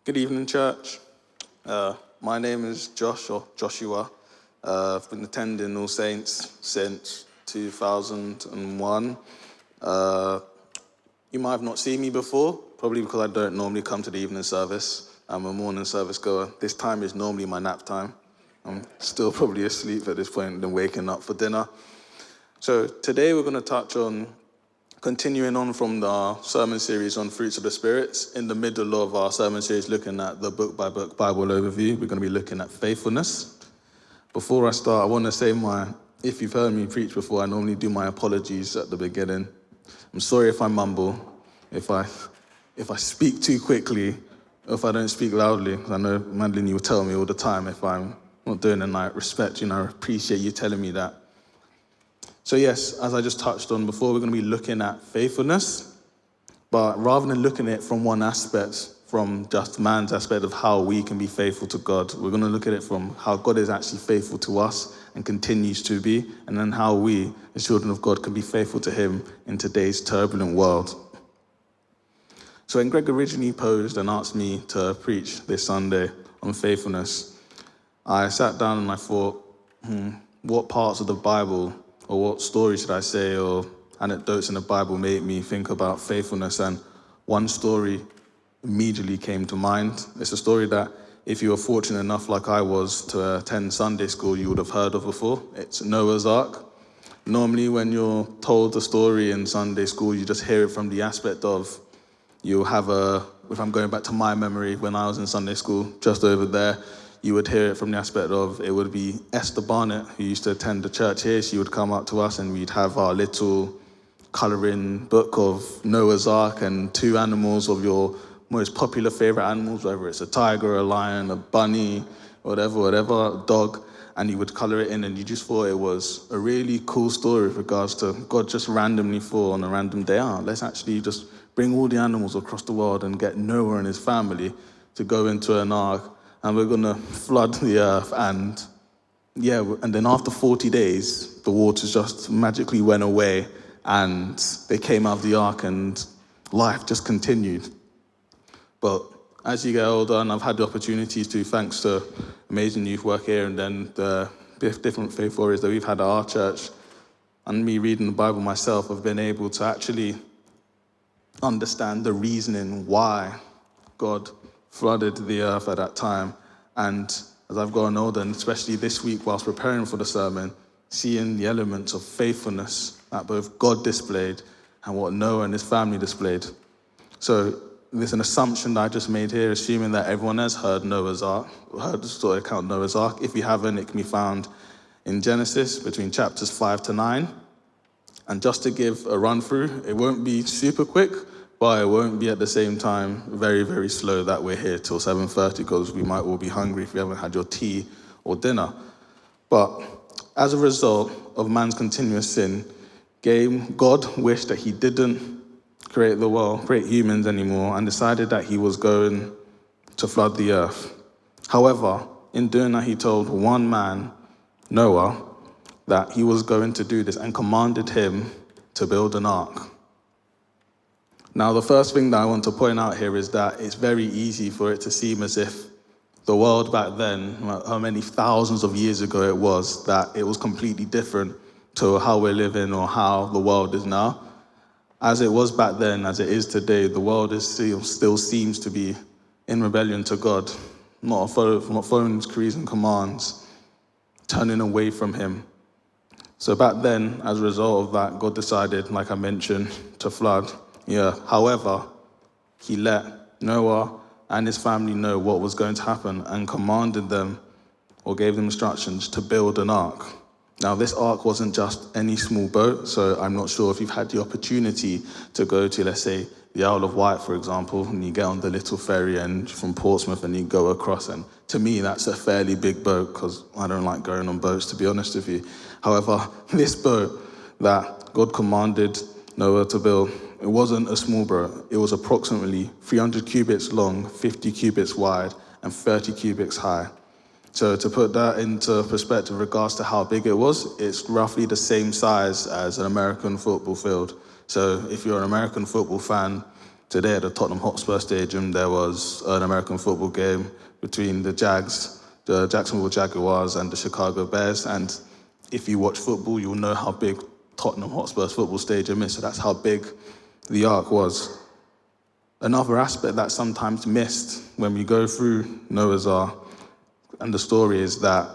Good evening, church. My name is Josh or Joshua. I've been attending All Saints since 2001. You might have not seen me before, probably because I don't normally come to the evening service. I'm a morning service goer. This time is normally my nap time. I'm still probably asleep at this point and waking up for dinner. So today we're going to touch on continuing on from the sermon series on fruits of the spirits. In the middle of our sermon series, looking at the book by book Bible overview, we're going to be looking at faithfulness. Before I start, I want to say if you've heard me preach before, I normally do my apologies at the beginning. I'm sorry if I mumble, if I speak too quickly, or if I don't speak loudly. I know Madeline, you will tell me all the time if I'm not doing it. I respect you and I appreciate you telling me that. So yes, as I just touched on before, we're going to be looking at faithfulness, but rather than looking at it from one aspect, from just man's aspect of how we can be faithful to God, we're going to look at it from how God is actually faithful to us and continues to be, and then how we, as children of God, can be faithful to him in today's turbulent world. So when Greg originally posed and asked me to preach this Sunday on faithfulness, I sat down and I thought, what parts of the Bible or what story should I say, or anecdotes in the Bible made me think about faithfulness? And one story immediately came to mind. It's a story that if you were fortunate enough, like I was, to attend Sunday school, you would have heard of before. It's Noah's Ark. Normally when you're told the story in Sunday school, you just hear it from the aspect of, you have if I'm going back to my memory when I was in Sunday school, just over there, you would hear it from the aspect of, it would be Esther Barnett, who used to attend the church here. She would come up to us and we'd have our little colouring book of Noah's Ark and two animals of your most popular favourite animals, whether it's a tiger, a lion, a bunny, whatever, a dog, and you would colour it in, and you just thought it was a really cool story with regards to God just randomly thought on a random day, let's actually just bring all the animals across the world and get Noah and his family to go into an ark, and we're going to flood the earth. And then after 40 days, the waters just magically went away and they came out of the ark and life just continued. But as you get older, and I've had the opportunities to, thanks to amazing youth work here and then the different faith warriors that we've had at our church, and me reading the Bible myself, I've been able to actually understand the reasoning why God flooded the earth at that time. And as I've gotten older, and especially this week whilst preparing for the sermon, seeing the elements of faithfulness that both God displayed and what Noah and his family displayed. So there's an assumption that I just made here, assuming that everyone has heard Noah's Ark, heard the story account of Noah's Ark. If you haven't, it can be found in Genesis between chapters 5 to 9. And just to give a run through, it won't be super quick, but it won't be at the same time very, very slow that we're here till 7:30, because we might all be hungry if you haven't had your tea or dinner. But as a result of man's continuous sin, God wished that he didn't create humans anymore, and decided that he was going to flood the earth. However, in doing that, he told one man, Noah, that he was going to do this and commanded him to build an ark. Now, the first thing that I want to point out here is that it's very easy for it to seem as if the world back then, how many thousands of years ago it was, that it was completely different to how we're living or how the world is now. As it was back then, as it is today, the world still seems to be in rebellion to God, not following his decrees and commands, turning away from him. So back then, as a result of that, God decided, like I mentioned, to flood. However, he let Noah and his family know what was going to happen and commanded them, or gave them instructions, to build an ark. Now, this ark wasn't just any small boat, so I'm not sure if you've had the opportunity to go to, let's say, the Isle of Wight, for example, and you get on the little ferry and from Portsmouth and you go across, and to me, that's a fairly big boat, because I don't like going on boats, to be honest with you. However, this boat that God commanded Noah to build, it wasn't a small boat. It was approximately 300 cubits long, 50 cubits wide, and 30 cubits high. So to put that into perspective in regards to how big it was, it's roughly the same size as an American football field. So if you're an American football fan, Today at the Tottenham Hotspur Stadium, there was an American football game between the Jacksonville Jaguars and the Chicago Bears. And if you watch football, you'll know how big Tottenham Hotspur's football stadium is. So that's how big the Ark was. Another aspect that's sometimes missed when we go through Noah's Ark and the story is that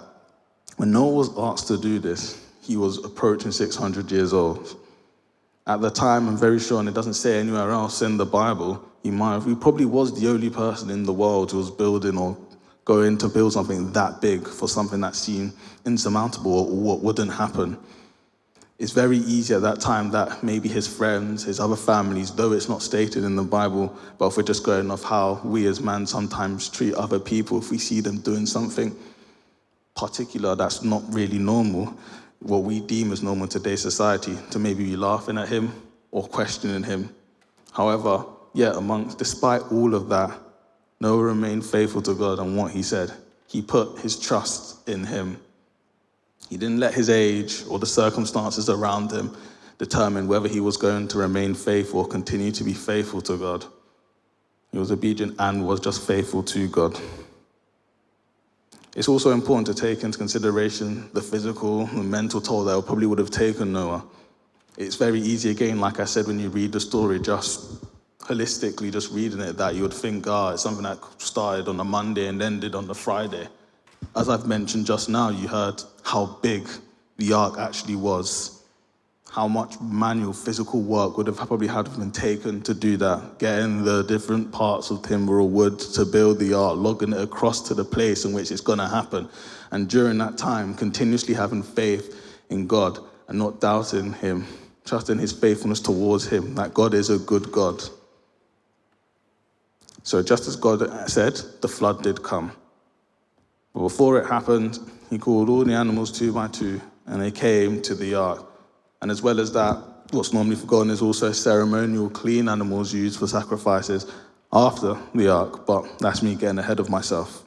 when Noah was asked to do this, he was approaching 600 years old. At the time, I'm very sure, and it doesn't say anywhere else in the Bible, he probably was the only person in the world who was building or going to build something that big for something that seemed insurmountable or what wouldn't happen. It's very easy at that time that maybe his friends, his other families, though it's not stated in the Bible, but if we're just going off how we as man sometimes treat other people, if we see them doing something particular that's not really normal, what we deem as normal in today's society, to maybe be laughing at him or questioning him. However, despite all of that, Noah remained faithful to God and what he said. He put his trust in him. He didn't let his age or the circumstances around him determine whether he was going to remain faithful or continue to be faithful to God. He was obedient and was just faithful to God. It's also important to take into consideration the physical and mental toll that it probably would have taken Noah. It's very easy, again, like I said, when you read the story, just holistically, just reading it, that you would think, it's something that started on a Monday and ended on the Friday. As I've mentioned just now, you heard how big the Ark actually was, how much manual physical work would have probably had been taken to do that, getting the different parts of timber or wood to build the Ark, logging it across to the place in which it's going to happen. And during that time, continuously having faith in God and not doubting him, trusting his faithfulness towards him, that God is a good God. So just as God said, the flood did come. But before it happened, he called all the animals 2 by 2, and they came to the Ark. And as well as that, what's normally forgotten is also ceremonial clean animals used for sacrifices after the Ark, but that's me getting ahead of myself.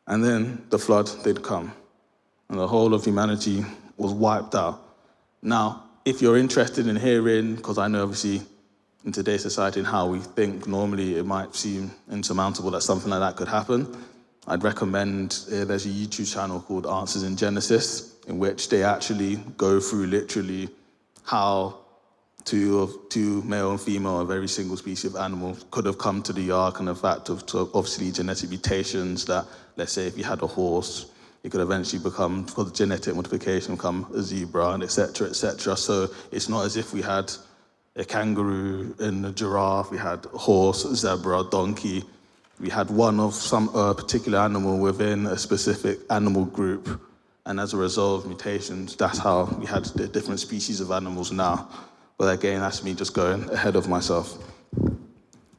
And then the flood did come, and the whole of humanity was wiped out. Now, if you're interested in hearing, because I know obviously in today's society and how we think normally it might seem insurmountable that something like that could happen, I'd recommend, there's a YouTube channel called Answers in Genesis, in which they actually go through literally how two male and female, a very single species of animal, could have come to the Ark, and the fact of obviously genetic mutations that, let's say if you had a horse, it could eventually become, because of genetic modification, become a zebra, and et cetera, et cetera. So it's not as if we had a kangaroo and a giraffe, we had a horse, a zebra, donkey. We had one of some particular animal within a specific animal group, and as a result of mutations, that's how we had the different species of animals now. But again, that's me just going ahead of myself.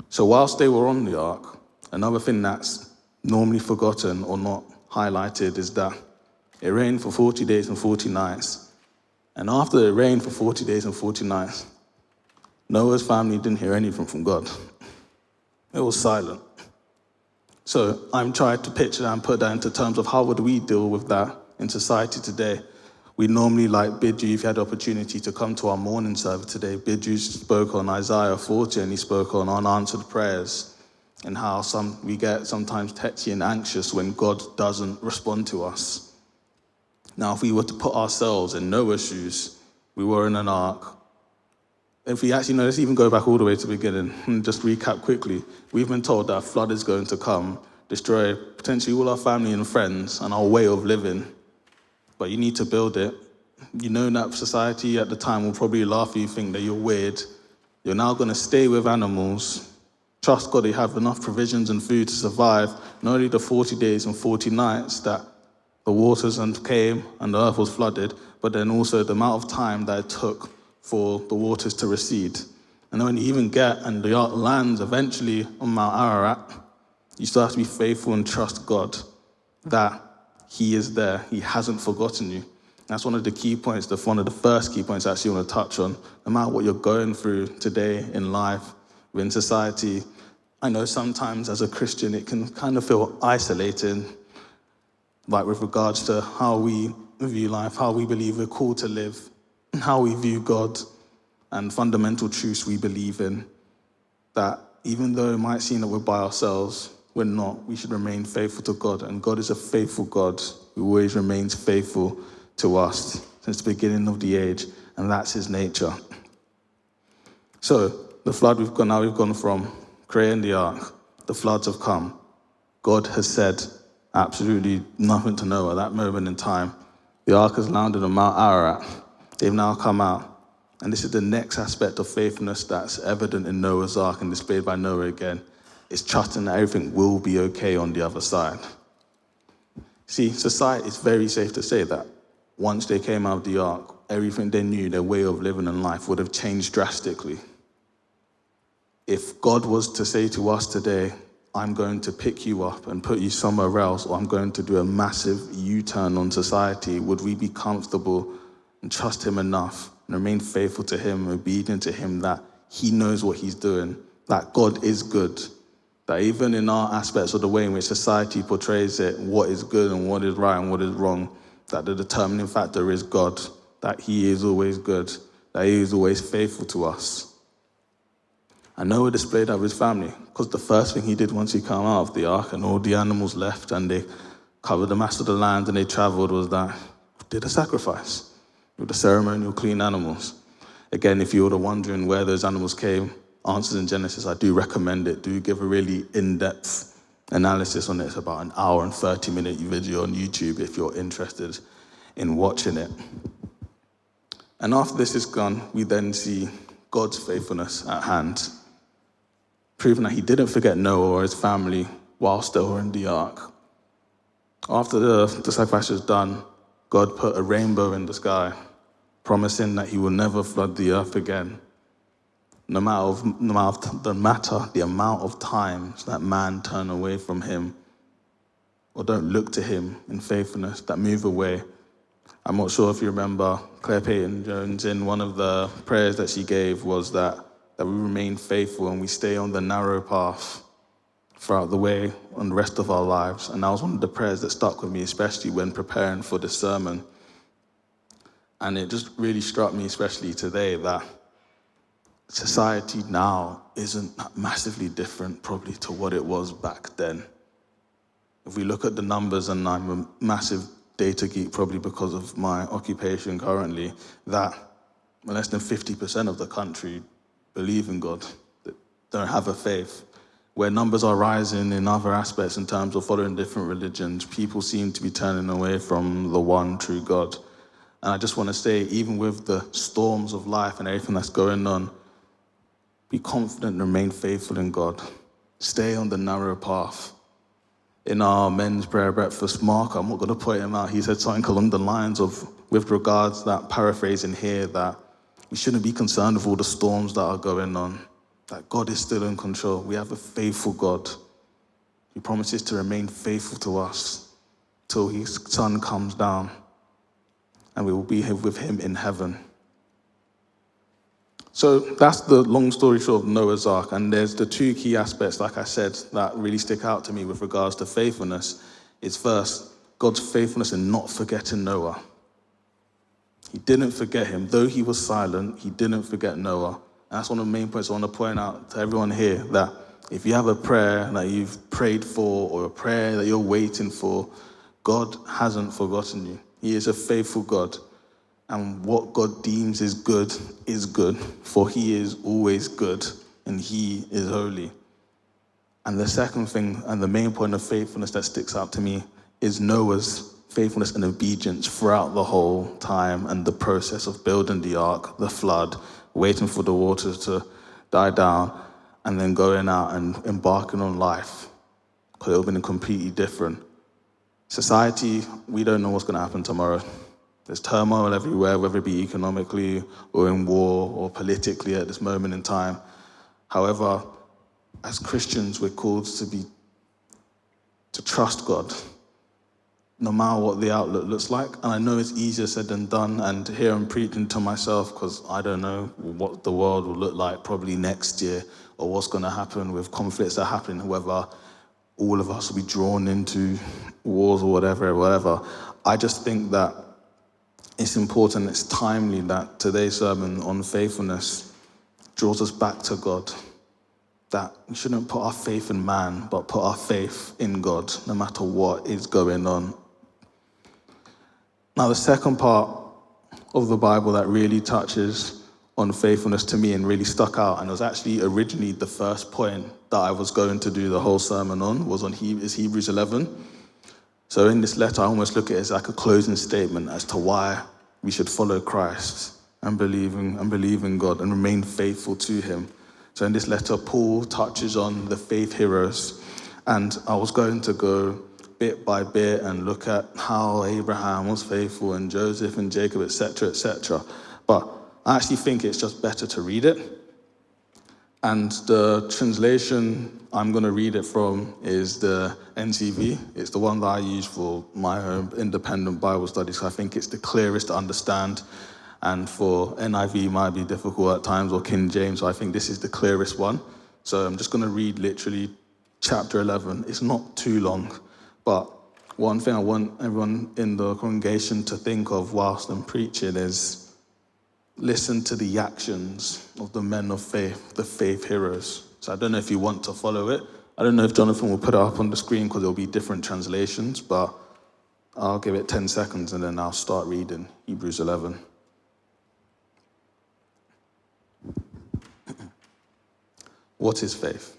So whilst they were on the Ark, another thing that's normally forgotten or not highlighted is that it rained for 40 days and 40 nights. And after it rained for 40 days and 40 nights, Noah's family didn't hear anything from God. It was silent. So I'm trying to picture that and put that into terms of how would we deal with that in society today. We normally, like Bidju, if you had the opportunity to come to our morning service today, Bidju spoke on Isaiah 40 and he spoke on unanswered prayers and how we get sometimes tetchy and anxious when God doesn't respond to us. Now, if we were to put ourselves in Noah's shoes, we were in an Ark. If we actually know, let's even go back all the way to the beginning and just recap quickly. We've been told that a flood is going to come, destroy potentially all our family and friends and our way of living. But you need to build it. You know that society at the time will probably laugh at you, think that you're weird. You're now going to stay with animals. Trust God, you have enough provisions and food to survive not only the 40 days and 40 nights that the waters came and the earth was flooded, but then also the amount of time that it took for the waters to recede. And then when you even get and the Ark lands eventually on Mount Ararat, you still have to be faithful and trust God that he is there. He hasn't forgotten you. That's one of the key points, one of the first key points I actually want to touch on. No matter what you're going through today in life, in society, I know sometimes as a Christian it can kind of feel isolating, like with regards to how we view life, how we believe we're called to live, how we view God and fundamental truths we believe in. that even though it might seem that we're by ourselves, we're not. We should remain faithful to God. And God is a faithful God who always remains faithful to us since the beginning of the age. And that's his nature. So the flood we've gone from creating the ark. The floods have come. God has said absolutely nothing to Noah at that moment in time. The ark has landed on Mount Ararat. They've now come out. And this is the next aspect of faithfulness that's evident in Noah's ark and displayed by Noah again. It's trusting that everything will be okay on the other side. See, society, it's very safe to say that once they came out of the ark, everything they knew, their way of living and life would have changed drastically. If God was to say to us today, I'm going to pick you up and put you somewhere else, or I'm going to do a massive U-turn on society, would we be comfortable and trust him enough and remain faithful to him, obedient to him, that he knows what he's doing, that God is good, that even in our aspects of the way in which society portrays it, what is good and what is right and what is wrong, that the determining factor is God, that he is always good, that he is always faithful to us. And Noah displayed that with his family, because the first thing he did once he came out of the ark and all the animals left and they covered the mass of the land and they traveled was that did a sacrifice with the ceremonial clean animals. Again, if you were wondering where those animals came, Answers in Genesis, I do recommend it. Do give a really in-depth analysis on it. It's about an hour and 30-minute video on YouTube if you're interested in watching it. And after this is gone, we then see God's faithfulness at hand, proving that he didn't forget Noah or his family whilst they were in the ark. After the sacrifice was done, God put a rainbow in the sky, promising that he will never flood the earth again. No matter the amount of times that man turn away from him or don't look to him in faithfulness, that move away. I'm not sure if you remember Claire Payton-Jones, in one of the prayers that she gave was that we remain faithful and we stay on the narrow path throughout the way on the rest of our lives. And that was one of the prayers that stuck with me, especially when preparing for this sermon. And it just really struck me, especially today, that society now isn't massively different probably to what it was back then. If we look at the numbers, and I'm a massive data geek probably because of my occupation currently, that less than 50% of the country believe in God, that don't have a faith. Where numbers are rising in other aspects in terms of following different religions, people seem to be turning away from the one true God. And I just want to say, even with the storms of life and everything that's going on, be confident and remain faithful in God. Stay on the narrow path. In our men's prayer breakfast, Mark, I'm not going to point him out, he said something along the lines of, with regards that paraphrasing here, that we shouldn't be concerned with all the storms that are going on, that God is still in control. We have a faithful God. He promises to remain faithful to us till his son comes down, and we will be here with him in heaven. So that's the long story short of Noah's Ark, and there's the two key aspects, like I said, that really stick out to me with regards to faithfulness. Is first, God's faithfulness in not forgetting Noah. He didn't forget him. Though he was silent, he didn't forget Noah. And that's one of the main points I want to point out to everyone here, that if you have a prayer that you've prayed for or a prayer that you're waiting for, God hasn't forgotten you. He is a faithful God. And what God deems is good, for he is always good, and he is holy. And the second thing, and the main point of faithfulness that sticks out to me, is Noah's faithfulness and obedience throughout the whole time and the process of building the ark, the flood, waiting for the waters to die down, and then going out and embarking on life, because it would have been completely different. Society, we don't know what's going to happen tomorrow. There's turmoil everywhere, whether it be economically or in war or politically at this moment in time. However, as Christians, we're called to trust God, no matter what the outlook looks like. And I know it's easier said than done, and here I'm preaching to myself because I don't know what the world will look like probably next year, or what's going to happen with conflicts that happen, whether all of us will be drawn into wars or whatever. I just think that it's important, it's timely that today's sermon on faithfulness draws us back to God. that we shouldn't put our faith in man, but put our faith in God, no matter what is going on. Now, the second part of the Bible that really touches on faithfulness to me and really stuck out, and it was actually originally the first point that I was going to do the whole sermon on, was on Hebrews 11. So in this letter, I almost look at it as like a closing statement as to why we should follow Christ and believe in God and remain faithful to him. So in this letter, Paul touches on the faith heroes, and I was going to go bit by bit and look at how Abraham was faithful and Joseph and Jacob, etc., etc. But I actually think it's just better to read it. And the translation I'm going to read it from is the NCV. It's the one that I use for my own independent Bible studies. I think it's the clearest to understand. And for NIV, it might be difficult at times, or King James. So I think this is the clearest one. So I'm just going to read literally chapter 11. It's not too long. But one thing I want everyone in the congregation to think of whilst I'm preaching is listen to the actions of the men of faith, the faith heroes. So I don't know if you want to follow it. I don't know if Jonathan will put it up on the screen because there'll be different translations, but I'll give it 10 seconds and then I'll start reading Hebrews 11. What is faith?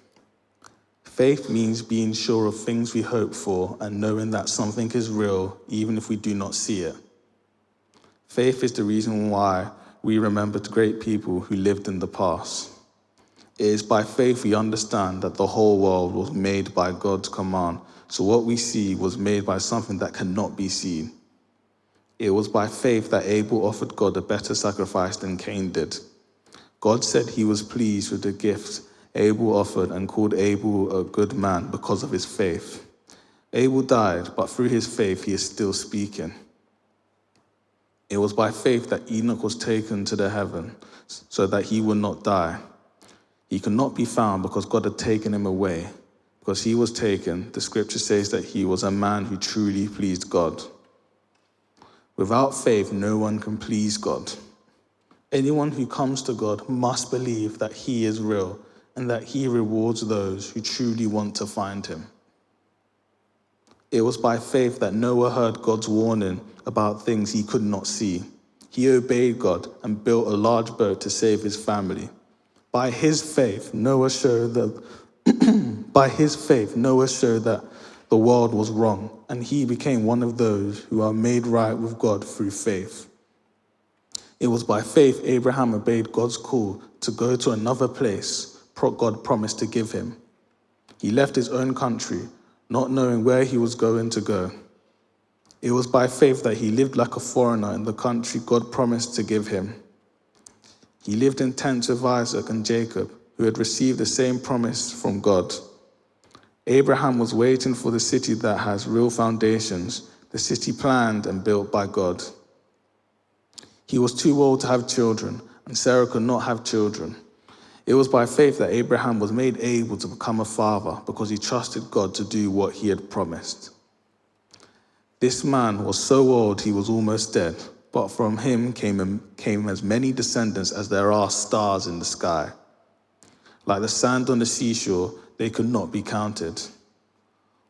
Faith means being sure of things we hope for and knowing that something is real even if we do not see it. Faith is the reason why we remember great people who lived in the past. It is by faith we understand that the whole world was made by God's command, so what we see was made by something that cannot be seen. It was by faith that Abel offered God a better sacrifice than Cain did. God said he was pleased with the gift Abel offered and called Abel a good man because of his faith. Abel died, but through his faith he is still speaking. It was by faith that Enoch was taken to the heaven so that he would not die. He could not be found because God had taken him away. Because he was taken, the scripture says that he was a man who truly pleased God. Without faith, no one can please God. Anyone who comes to God must believe that he is real and that he rewards those who truly want to find him. It was by faith that Noah heard God's warning about things he could not see. He obeyed God and built a large boat to save his family. By his faith, Noah showed that the world was wrong, and he became one of those who are made right with God through faith. It was by faith Abraham obeyed God's call to go to another place God promised to give him. He left his own country, not knowing where he was going to go. It was by faith that he lived like a foreigner in the country God promised to give him. He lived in tents with Isaac and Jacob, who had received the same promise from God. Abraham was waiting for the city that has real foundations, the city planned and built by God. He was too old to have children, and Sarah could not have children. It was by faith that Abraham was made able to become a father because he trusted God to do what he had promised. This man was so old he was almost dead, but from him came as many descendants as there are stars in the sky. Like the sand on the seashore, they could not be counted.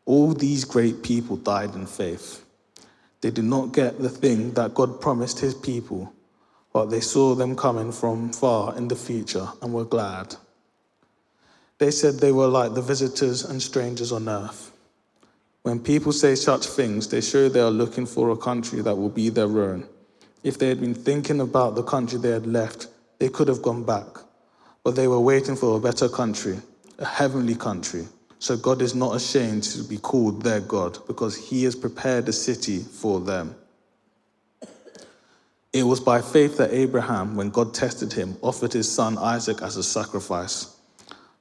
All these great people died in faith. They did not get the thing that God promised his people, but they saw them coming from far in the future and were glad. They said they were like the visitors and strangers on earth. When people say such things, they show they are looking for a country that will be their own. If they had been thinking about the country they had left, they could have gone back. But they were waiting for a better country, a heavenly country. So God is not ashamed to be called their God, because he has prepared a city for them. It was by faith that Abraham, when God tested him, offered his son Isaac as a sacrifice.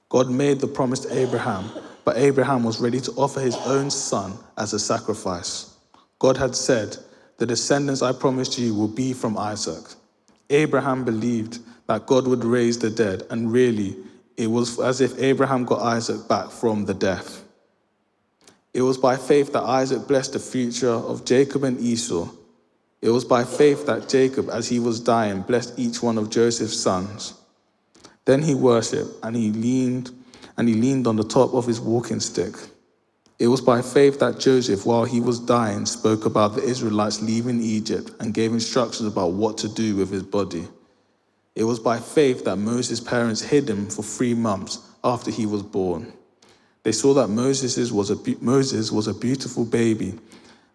God made the promise to Abraham, but Abraham was ready to offer his own son as a sacrifice. God had said, "The descendants I promised you will be from Isaac." Abraham believed that God would raise the dead, and really, it was as if Abraham got Isaac back from the death. It was by faith that Isaac blessed the future of Jacob and Esau. It was by faith that Jacob, as he was dying, blessed each one of Joseph's sons. Then he worshipped, and he leaned and he leaned on the top of his walking stick. It was by faith that Joseph, while he was dying, spoke about the Israelites leaving Egypt and gave instructions about what to do with his body. It was by faith that Moses' parents hid him for 3 months after he was born. They saw that Moses was a beautiful baby,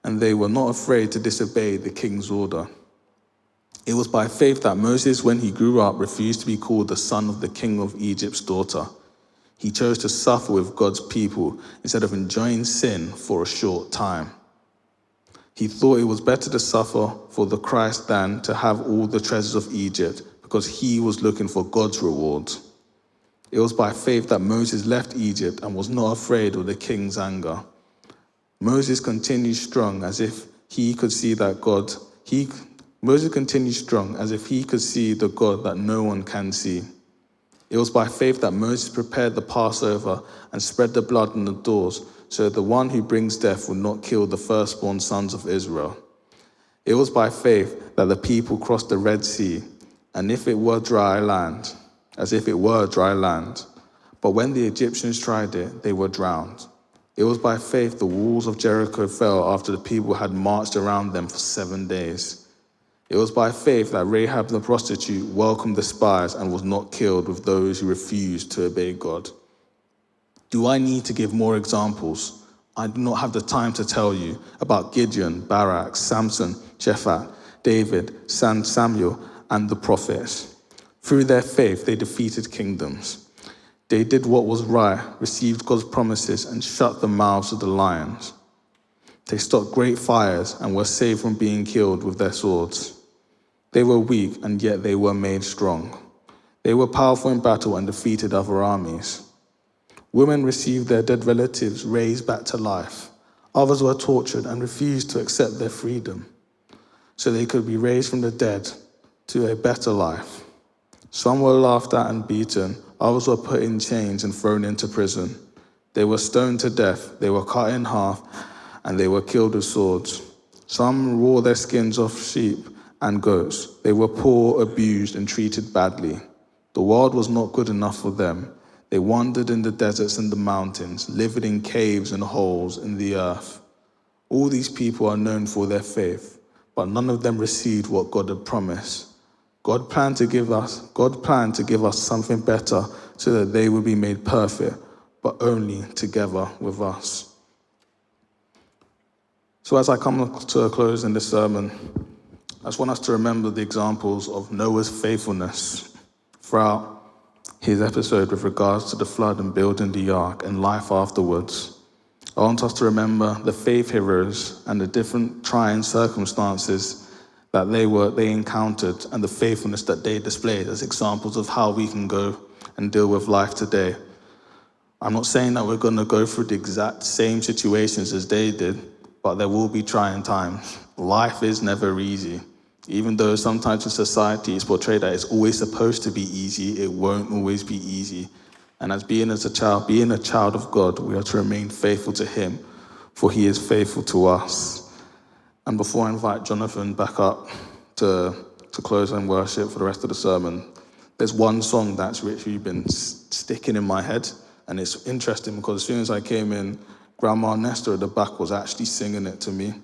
and they were not afraid to disobey the king's order. It was by faith that Moses, when he grew up, refused to be called the son of the king of Egypt's daughter. He chose to suffer with God's people instead of enjoying sin for a short time. He thought it was better to suffer for the Christ than to have all the treasures of Egypt, because he was looking for God's reward. It was by faith that Moses left Egypt and was not afraid of the king's anger. Moses continued strong as if he could see the God that no one can see. It was by faith that Moses prepared the Passover and spread the blood on the doors, so the one who brings death would not kill the firstborn sons of Israel. It was by faith that the people crossed the Red Sea, as if it were dry land. But when the Egyptians tried it, they were drowned. It was by faith the walls of Jericho fell after the people had marched around them for 7 days. It was by faith that Rahab the prostitute welcomed the spies and was not killed with those who refused to obey God. Do I need to give more examples? I do not have the time to tell you about Gideon, Barak, Samson, Jephthah, David, Samuel, and the prophets. Through their faith, they defeated kingdoms. They did what was right, received God's promises, and shut the mouths of the lions. They stopped great fires and were saved from being killed with their swords. They were weak, and yet they were made strong. They were powerful in battle and defeated other armies. Women received their dead relatives raised back to life. Others were tortured and refused to accept their freedom, so they could be raised from the dead to a better life. Some were laughed at and beaten. Others were put in chains and thrown into prison. They were stoned to death. They were cut in half, and they were killed with swords. Some wore their skins off sheep and goats. They were poor, abused, and treated badly. The world was not good enough for them. They wandered in the deserts and the mountains, living in caves and holes in the earth. All these people are known for their faith, but none of them received what God had promised. God planned to give us something better so that they would be made perfect, but only together with us. So as I come to a close in this sermon, I just want us to remember the examples of Noah's faithfulness throughout his episode with regards to the flood and building the ark and life afterwards. I want us to remember the faith heroes and the different trying circumstances that they encountered and the faithfulness that they displayed as examples of how we can go and deal with life today. I'm not saying that we're going to go through the exact same situations as they did, but there will be trying times. Life is never easy. Even though sometimes in society it's portrayed that it's always supposed to be easy, it won't always be easy. And being a child of God, we are to remain faithful to him, for he is faithful to us. And before I invite Jonathan back up to close and worship for the rest of the sermon, there's one song that's literally been sticking in my head. And it's interesting because as soon as I came in, Grandma Nesta at the back was actually singing it to me.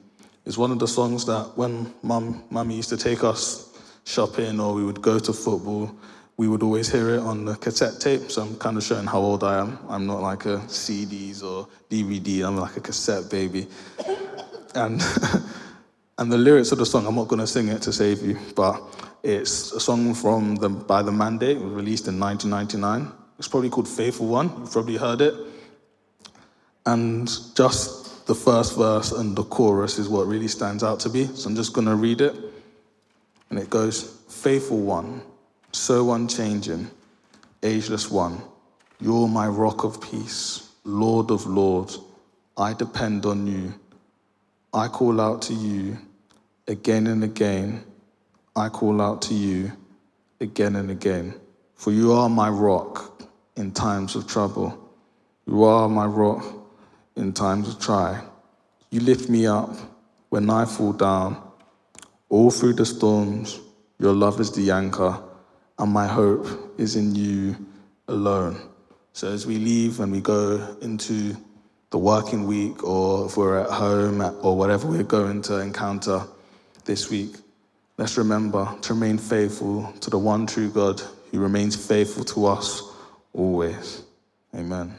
It's one of the songs that when Mummy used to take us shopping or we would go to football, we would always hear it on the cassette tape. So I'm kind of showing how old I am. I'm not like a CDs or DVD, I'm like a cassette baby. And and the lyrics of the song, I'm not going to sing it to save you, but it's a song by The Mandate. It was released in 1999. It's probably called Faithful One. You've probably heard it. And just the first verse and the chorus is what really stands out to me. So I'm just going to read it. And it goes, faithful one, so unchanging, ageless one, you're my rock of peace, Lord of lords, I depend on you. I call out to you again and again. I call out to you again and again. For you are my rock in times of trouble. You are my rock in times of trial. You lift me up when I fall down. All through the storms, your love is the anchor, and my hope is in you alone. So as we leave and we go into the working week, or if we're at home or whatever we're going to encounter this week, let's remember to remain faithful to the one true God who remains faithful to us always. Amen.